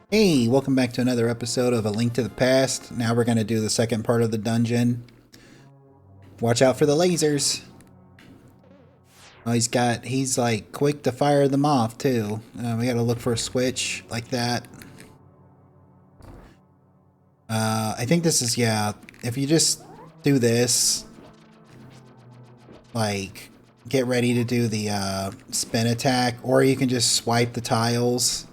Hey, welcome back to another episode of A Link to the Past. Now we're going to do the second part of the dungeon. Watch out for the lasers. Oh, he's like quick to fire them off too. We got to look for a switch like that. I think this is, yeah, if you just do this, like, get ready to do the spin attack, or you can just swipe the tiles.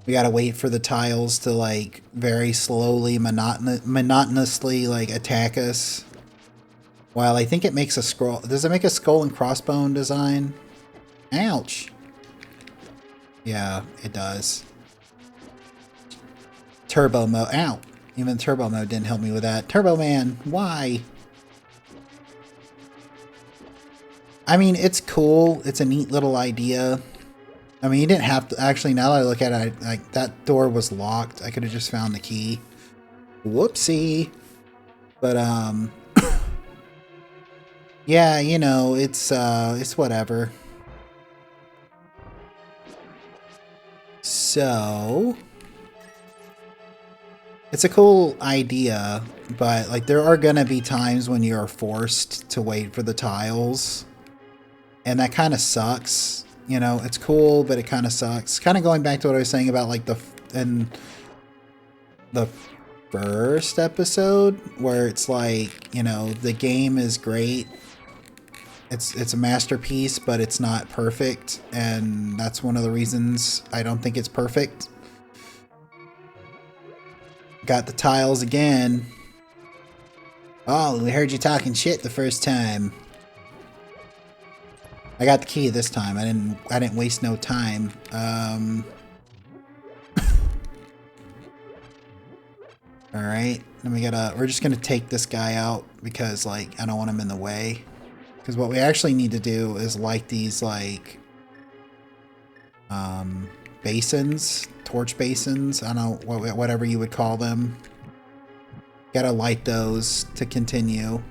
We gotta wait for the tiles to, like, very slowly, monotonously, like, attack us. While I think it makes a scroll... Does it make a skull and crossbone design? Ouch! Yeah, it does. Turbo mode. Ow! Even turbo mode didn't help me with that. Turbo Man! Why? I mean, it's cool. It's a neat little idea. I mean, you didn't have to... Actually, now that I look at it, like, that door was locked. I could have just found the key. Whoopsie! But, yeah, you know, it's whatever. So... It's a cool idea, but, like, there are gonna be times when you are forced to wait for the tiles. And that kind of sucks. You know, it's cool, but it kind of sucks. Kind of going back to what I was saying about, like, in the first episode, where it's like, you know, the game is great. It's a masterpiece, but it's not perfect, and that's one of the reasons I don't think it's perfect. Got the tiles again. Oh, we heard you talking shit the first time. I got the key this time. I didn't waste no time. Alright. Then we're just gonna take this guy out because, like, I don't want him in the way. Because what we actually need to do is light these, like, basins, torch basins. I don't know, whatever you would call them. Gotta light those to continue.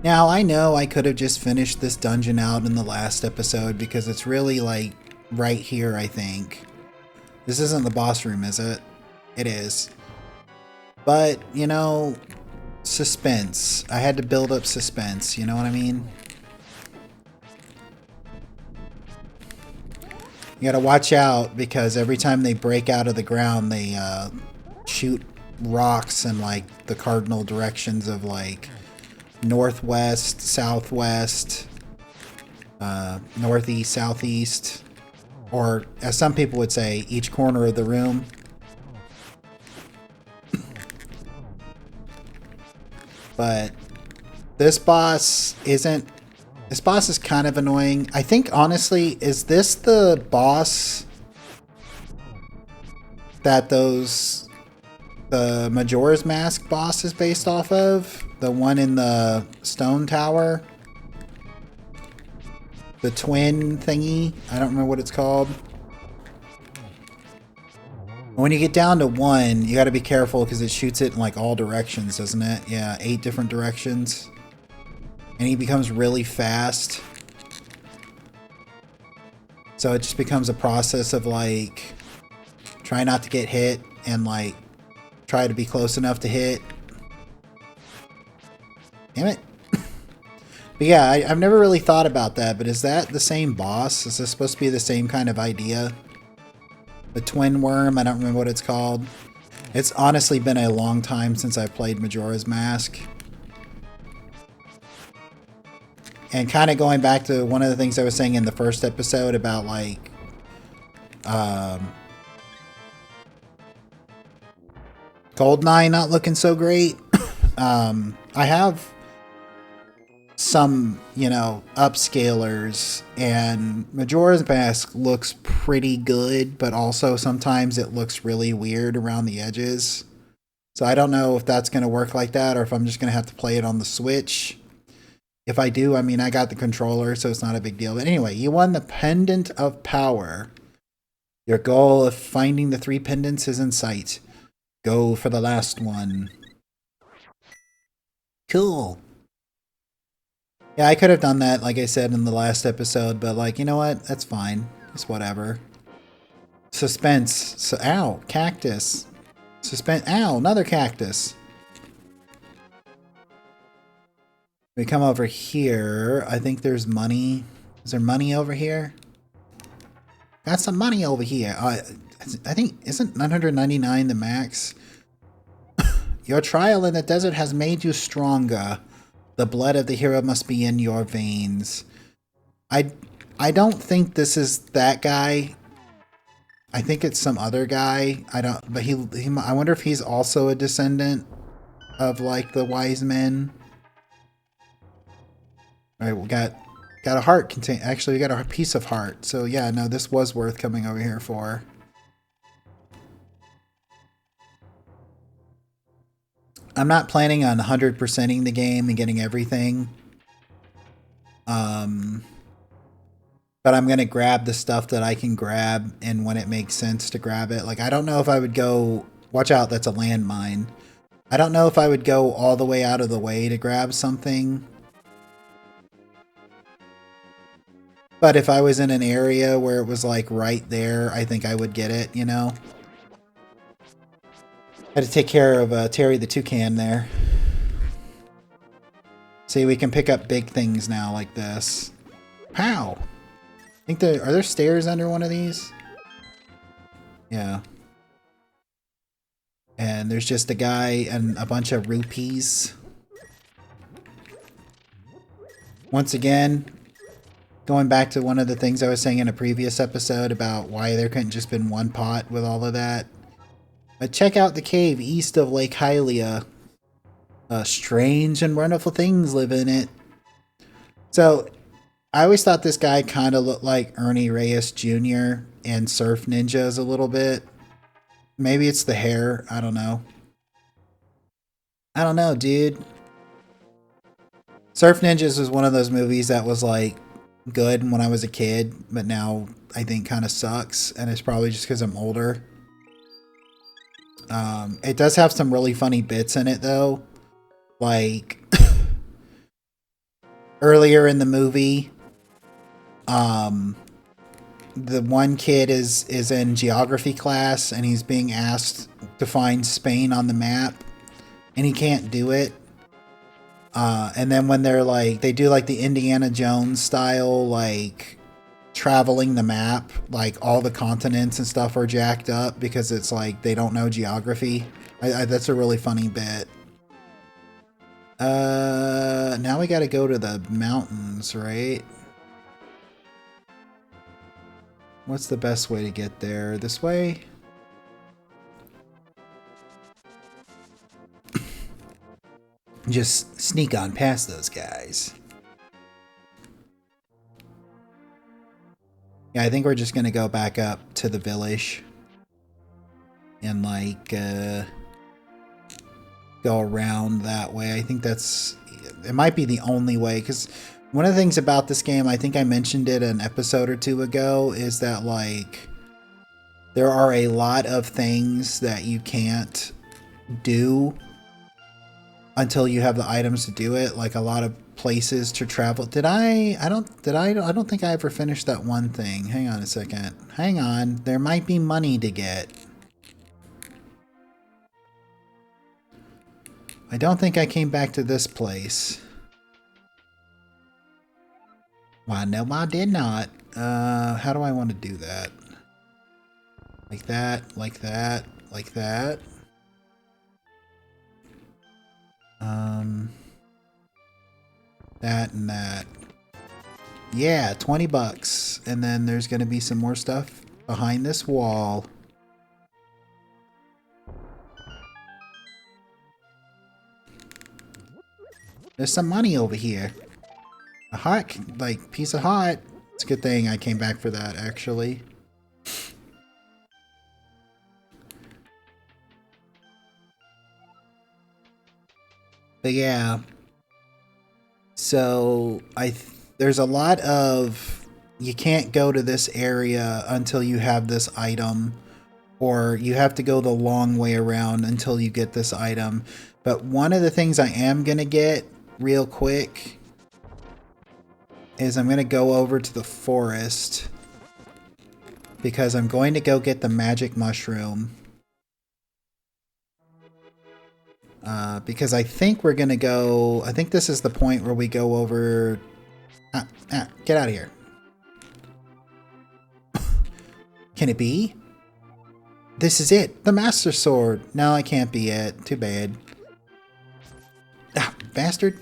Now, I know I could have just finished this dungeon out in the last episode because it's really, like, right here, I think. This isn't the boss room, is it? It is. But, you know, suspense. I had to build up suspense, you know what I mean? You gotta watch out because every time they break out of the ground, they shoot rocks in, like, the cardinal directions of, like, northwest, southwest, northeast, southeast, or as some people would say, each corner of the room. But this boss isn't... This boss is kind of annoying. I think, honestly, is this the boss that the Majora's Mask boss is based off of? The one in the stone tower? The twin thingy? I don't remember what it's called. When you get down to one, you gotta be careful because it shoots it in, like, all directions, doesn't it? Yeah, 8 different directions. And he becomes really fast. So it just becomes a process of, like, try not to get hit and, like, try to be close enough to hit. Damn it. But yeah, I've never really thought about that, but is that the same boss? Is this supposed to be the same kind of idea? The twin worm? I don't remember what it's called. It's honestly been a long time since I've played Majora's Mask. And kind of going back to one of the things I was saying in the first episode about, like, Goldeneye not looking so great. I have some, you know, upscalers, and Majora's Mask looks pretty good, but also sometimes it looks really weird around the edges. So I don't know if that's going to work like that, or if I'm just going to have to play it on the Switch. If I do, I mean, I got the controller, so it's not a big deal. But anyway, you won the Pendant of Power. Your goal of finding the 3 pendants is in sight. Go for the last one. Cool. Yeah, I could have done that, like I said in the last episode, but, like, you know what? That's fine. It's whatever. Suspense. So, ow, cactus. Ow, another cactus. We come over here. I think there's money. Is there money over here? Got some money over here. I think, isn't 999 the max? Your trial in the desert has made you stronger. The blood of the hero must be in your veins. I don't think this is that guy. I think it's some other guy. I don't, but I wonder if he's also a descendant of like the wise men. All right, we got a heart contain. Actually, we got a piece of heart. So yeah, no, this was worth coming over here for. I'm not planning on 100%ing the game and getting everything. But I'm going to grab the stuff that I can grab and when it makes sense to grab it. Like, I don't know if I would go... Watch out, that's a landmine. I don't know if I would go all the way out of the way to grab something. But if I was in an area where it was, like, right there, I think I would get it, you know? Had to take care of Terry the Toucan there. See, we can pick up big things now like this. Pow! I think are there stairs under one of these? Yeah. And there's just a guy and a bunch of rupees. Once again, going back to one of the things I was saying in a previous episode about why there couldn't just been one pot with all of that. But check out the cave east of Lake Hylia. Strange and wonderful things live in it. So, I always thought this guy kind of looked like Ernie Reyes Jr. and Surf Ninjas a little bit. Maybe it's the hair. I don't know. I don't know, dude. Surf Ninjas was one of those movies that was like good when I was a kid, but now I think kind of sucks, and it's probably just because I'm older. It does have some really funny bits in it, though. Like, earlier in the movie, the one kid is in geography class and he's being asked to find Spain on the map and he can't do it. And then when they're like, they do like the Indiana Jones style, like traveling the map, like all the continents and stuff are jacked up because it's like they don't know geography. That's a really funny bit. Now we gotta go to the mountains, right? What's the best way to get there? This way? Just sneak on past those guys. Yeah, I think we're just gonna go back up to the village. And like, go around that way. I think that's... It might be the only way, because... One of the things about this game, I think I mentioned it an episode or two ago, is that, like, there are a lot of things that you can't do until you have the items to do it. Like, a lot of places to travel. I don't think I ever finished that one thing. Hang on a second. Hang on. There might be money to get. I don't think I came back to this place. Well, no, I did not. How do I want to do that? Like that, like that, like that. That and that. Yeah, 20 bucks. And then there's going to be some more stuff behind this wall. There's some money over here. A heart, like, piece of heart. It's a good thing I came back for that, actually. But yeah. So, there's a lot of... You can't go to this area until you have this item. Or you have to go the long way around until you get this item. But one of the things I am going to get real quick... is I'm going to go over to the forest because I'm going to go get the magic mushroom. Because I think we're going to go... I think this is the point where we go over... get out of here. Can it be? This is it! The Master Sword! No, I can't be it. Too bad. Ah, bastard.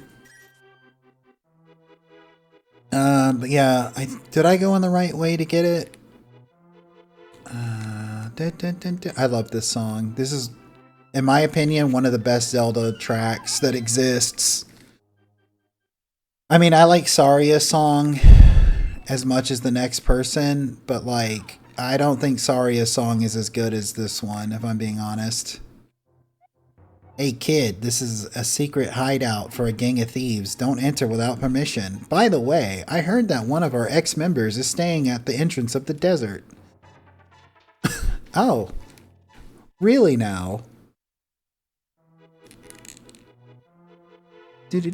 But yeah, did I go in the right way to get it? I love this song. This is, in my opinion, one of the best Zelda tracks that exists. I mean, I like Saria's song as much as the next person, but like, I don't think Saria's song is as good as this one, if I'm being honest. Hey kid, this is a secret hideout for a gang of thieves. Don't enter without permission. By the way, I heard that one of our ex-members is staying at the entrance of the desert. Oh. Really now? I don't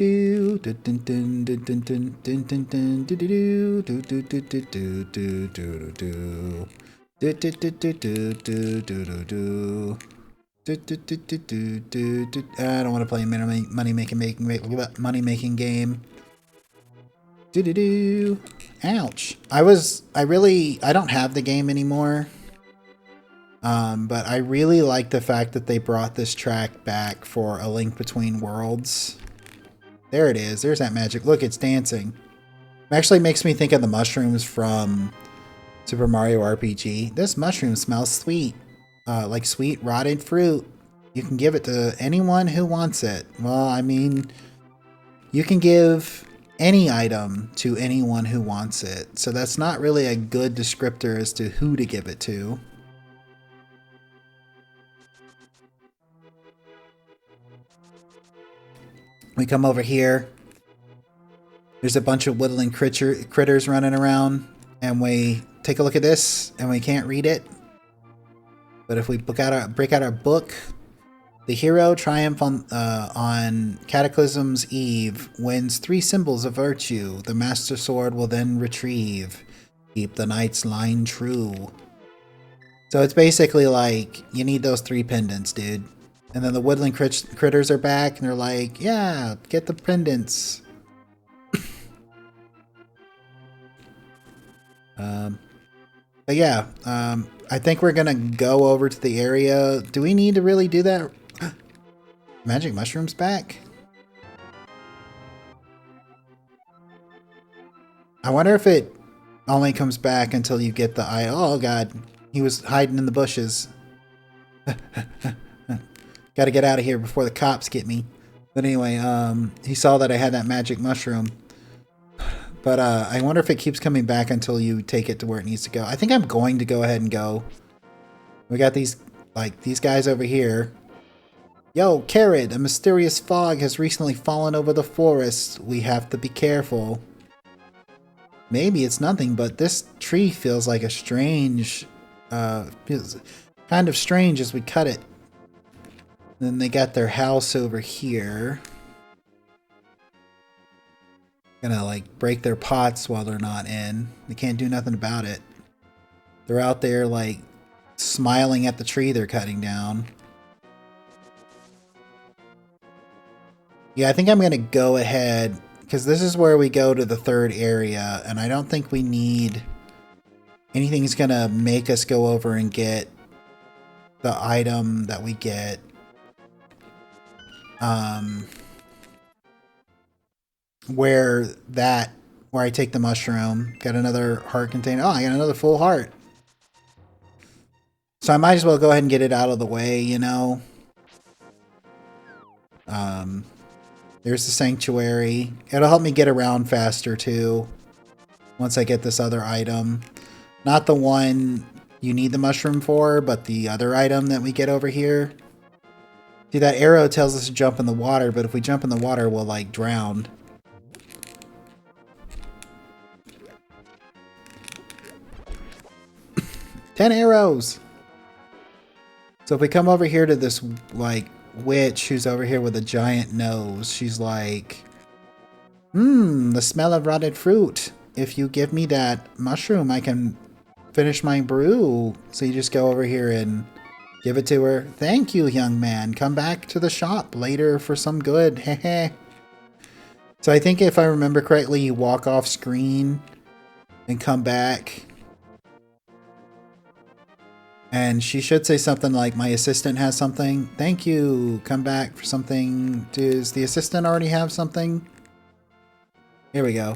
want to play a money making game. Ouch. I don't have the game anymore. But I really like the fact that they brought this track back for A Link Between Worlds. There it is. There's that magic. Look, it's dancing. It actually makes me think of the mushrooms from Super Mario RPG. This mushroom smells sweet. Like sweet rotted fruit. You can give it to anyone who wants it. Well, I mean, you can give any item to anyone who wants it. So that's not really a good descriptor as to who to give it to. We come over here. There's a bunch of woodland critters running around. And we take a look at this and we can't read it. But if we break out our book, the hero triumph on Cataclysm's eve wins 3 symbols of virtue. The Master Sword will then retrieve. Keep the knight's line true. So it's basically like, you need those 3 pendants, dude. And then the woodland critters are back, and they're like, yeah, get the pendants. But yeah, I think we're gonna go over to the area. Do we need to really do that? Magic mushrooms back? I wonder if it only comes back until you get the eye. Oh god, he was hiding in the bushes. Gotta get out of here before the cops get me. But anyway, he saw that I had that magic mushroom. But I wonder if it keeps coming back until you take it to where it needs to go. I think I'm going to go ahead and go. We got these guys over here. Yo, Carrot, a mysterious fog has recently fallen over the forest. We have to be careful. Maybe it's nothing, but this tree feels like a strange, feels kind of strange as we cut it. Then they got their house over here. Gonna like break their pots while they're not in. They can't do nothing about it. They're out there like smiling at the tree they're cutting down. Yeah, I think I'm gonna go ahead because this is where we go to the 3rd area, and I don't think we need anything that's gonna make us go over and get the item that we get. Where I take the mushroom. Got another heart container. Oh, I got another full heart. So I might as well go ahead and get it out of the way, you know. There's the sanctuary. It'll help me get around faster too. Once I get this other item. Not the one you need the mushroom for, but the other item that we get over here. See, that arrow tells us to jump in the water, but if we jump in the water, we'll like drown. Ten arrows! So if we come over here to this, like, witch who's over here with a giant nose, she's like, the smell of rotted fruit. If you give me that mushroom, I can finish my brew. So you just go over here and give it to her. Thank you, young man. Come back to the shop later for some good. Heh. So I think if I remember correctly, you walk off screen and come back. And she should say something like, my assistant has something. Thank you. Come back for something. Does the assistant already have something? Here we go.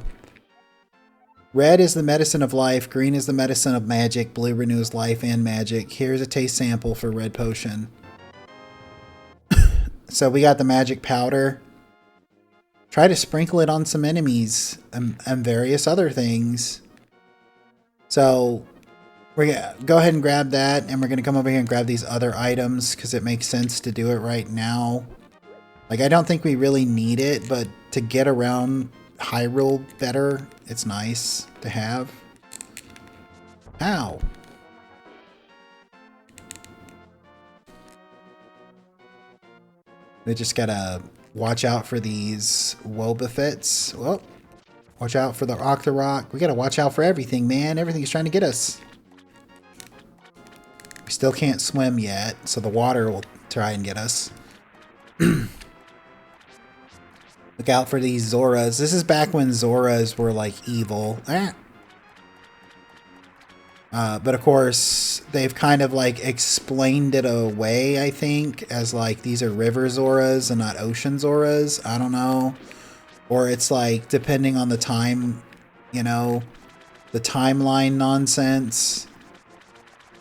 Red is the medicine of life. Green is the medicine of magic. Blue renews life and magic. Here's a taste sample for red potion. So we got the magic powder. Try to sprinkle it on some enemies and various other things. So we're gonna go ahead and grab that, and we're gonna come over here and grab these other items because it makes sense to do it right now. Like, I don't think we really need it, but to get around Hyrule better, it's nice to have. Ow. We just gotta watch out for these Wobbuffets. Well, watch out for the Octorok. We gotta watch out for everything, man. Everything's trying to get us. We still can't swim yet, so the water will try and get us. Look out for these Zoras. This is back when Zoras were like evil. But of course, they've kind of like explained it away, I think, as like these are river Zoras and not ocean Zoras. I don't know. Or it's like, depending on the time, you know, the timeline nonsense.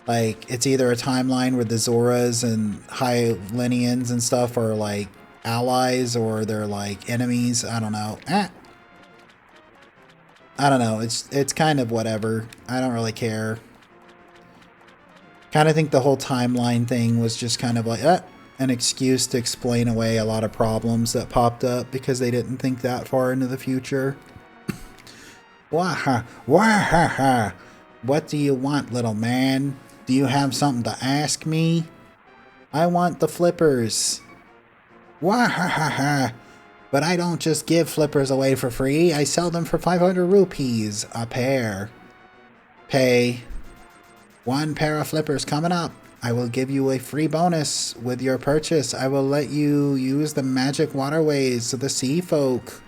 Like, it's either a timeline where the Zoras and Hylians and stuff are like allies, or they're like enemies. I don't know. I don't know. It's kind of whatever. I don't really care. Kind of think the whole timeline thing was just kind of like an excuse to explain away a lot of problems that popped up because they didn't think that far into the future. Waha, waha. What do you want, little man? Do you have something to ask me? I want the flippers. Wahahaha. But I don't just give flippers away for free. I sell them for 500 rupees a pair. Pay. 1 pair of flippers coming up. I will give you a free bonus with your purchase. I will let you use the magic waterways of the sea folk,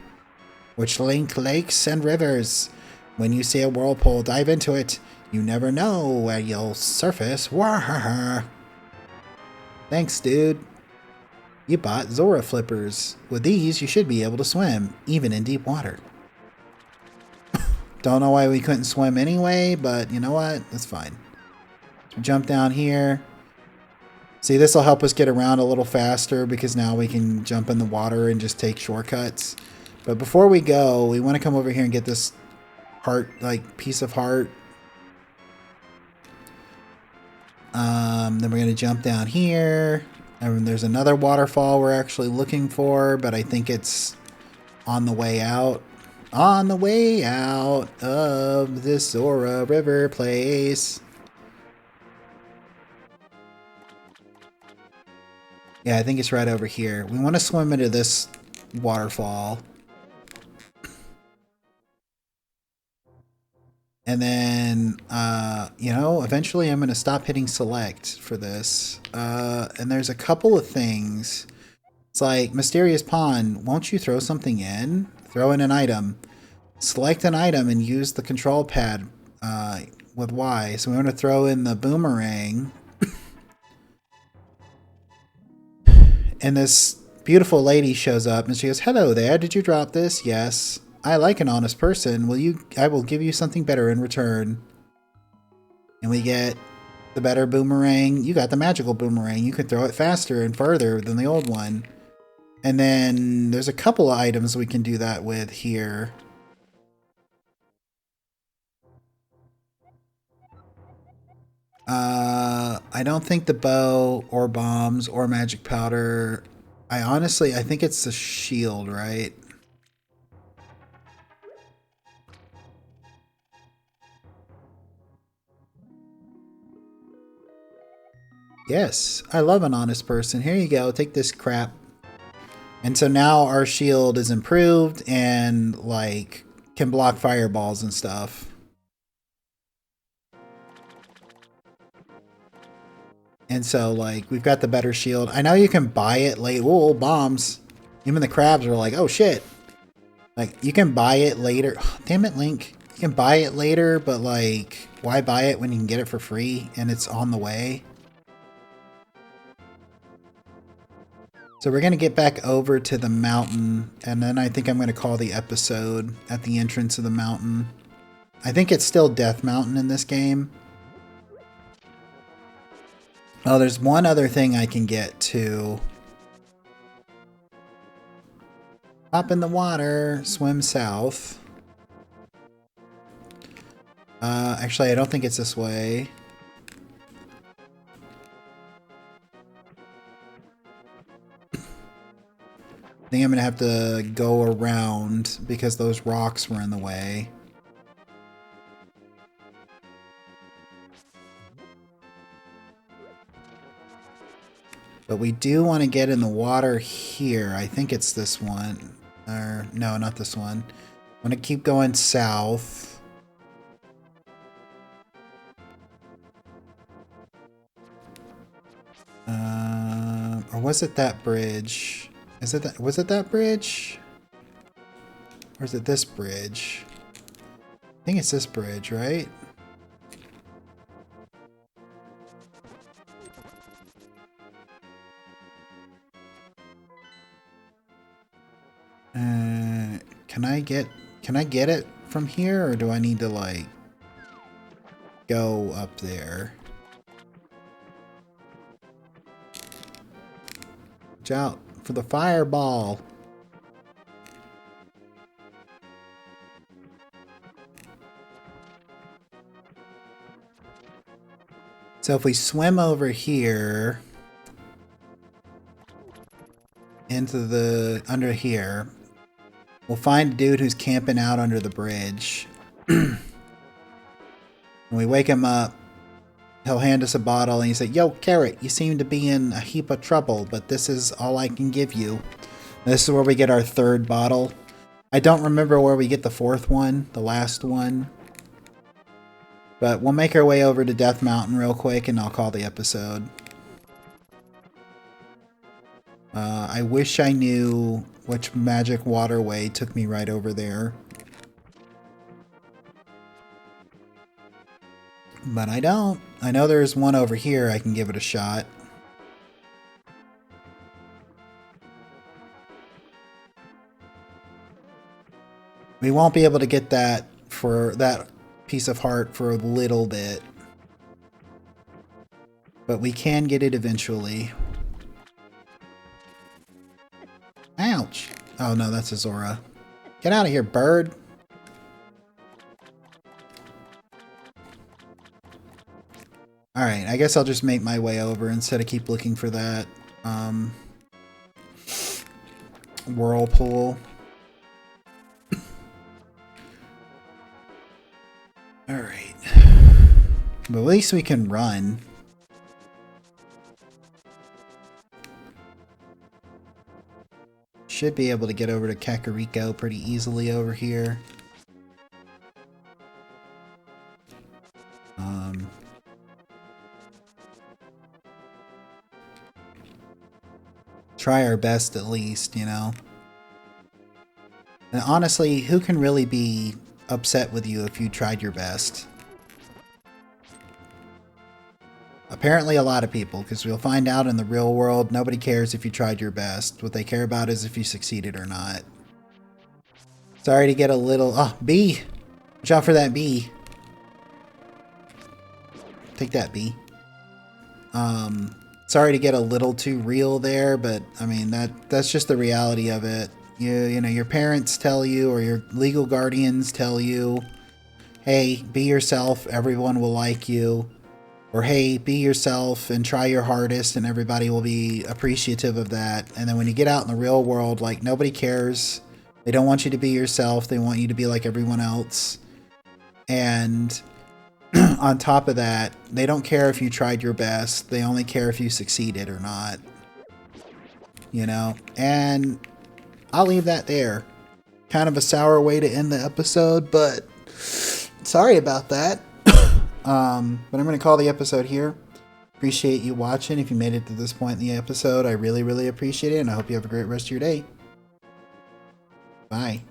which link lakes and rivers. When you see a whirlpool, dive into it. You never know where you'll surface. Wahaha. Thanks, dude. You bought Zora flippers. With these, you should be able to swim, even in deep water. Don't know why we couldn't swim anyway, but you know what? That's fine. So jump down here. See, this will help us get around a little faster because now we can jump in the water and just take shortcuts. But before we go, we want to come over here and get this heart, like piece of heart. Then we're going to jump down here. And there's another waterfall we're actually looking for, but I think it's on the way out. On the way out of this Zora River place. Yeah, I think it's right over here. We want to swim into this waterfall. And then, you know, eventually I'm going to stop hitting select for this. And there's a couple of things. It's like, Mysterious Pond, won't you throw something in? Throw in an item. Select an item and use the control pad with Y. So we want to throw in the boomerang. And this beautiful lady shows up and she goes, hello there, did you drop this? Yes. I like an honest person. I will give you something better in return. And we get the better boomerang. You got the magical boomerang. You can throw it faster and further than the old one. And then there's a couple of items we can do that with here. I don't think the bow or bombs or magic powder. I think it's the shield, right? Yes, I love an honest person. Here you go, take this crap. And so now our shield is improved and like can block fireballs and stuff. And so, like, we've got the better shield. I know you can buy it late. Whoa, bombs. Even the crabs are like, oh shit. Like, you can buy it later. Oh, damn it, Link. You can buy it later, but like, why buy it when you can get it for free and it's on the way? So we're going to get back over to the mountain, and then I think I'm going to call the episode at the entrance of the mountain. I think it's still Death Mountain in this game. Oh, there's one other thing I can get to. Hop in the water, swim south. Actually, I don't think it's this way. I think I'm gonna have to go around because those rocks were in the way. But we do want to get in the water here. I think it's this one. Or, no, not this one. I'm gonna keep going south. Or was it that bridge? Is it that? Was it that bridge? Or is it this bridge? I think it's this bridge, right? Can I get it from here, or do I need to like go up there? Watch out for the fireball. So if we swim over here into the under here, we'll find a dude who's camping out under the bridge. When we wake him up, he'll hand us a bottle and he say, "Yo, Carrot, you seem to be in a heap of trouble, but this is all I can give you." This is where we get our third bottle. I don't remember where we get the fourth one, the last one. But we'll make our way over to Death Mountain real quick and I'll call the episode. I wish I knew which magic waterway took me right over there. But I don't. I know there's one over here. I can give it a shot. We won't be able to get that for that piece of heart for a little bit. But we can get it eventually. Ouch. Oh no, that's a Zora. Get out of here, bird. Alright, I guess I'll just make my way over instead of keep looking for that whirlpool. Alright. But at least we can run. Should be able to get over to Kakariko pretty easily over here. Try our best at least, you know. And honestly, who can really be upset with you if you tried your best? Apparently a lot of people, because we'll find out in the real world, nobody cares if you tried your best. What they care about is if you succeeded or not. Sorry to get a little... Oh, bee! Watch out for that bee. Take that, bee. Sorry to get a little too real there, but I mean, that's just the reality of it. You know, your parents tell you, or your legal guardians tell you, hey, be yourself, everyone will like you. Or hey, be yourself and try your hardest and everybody will be appreciative of that. And then when you get out in the real world, like, nobody cares. They don't want you to be yourself. They want you to be like everyone else. And on top of that, they don't care if you tried your best. They only care if you succeeded or not. You know? And I'll leave that there. Kind of a sour way to end the episode, but sorry about that. But I'm going to call the episode here. Appreciate you watching. If you made it to this point in the episode, I really, really appreciate it, and I hope you have a great rest of your day. Bye.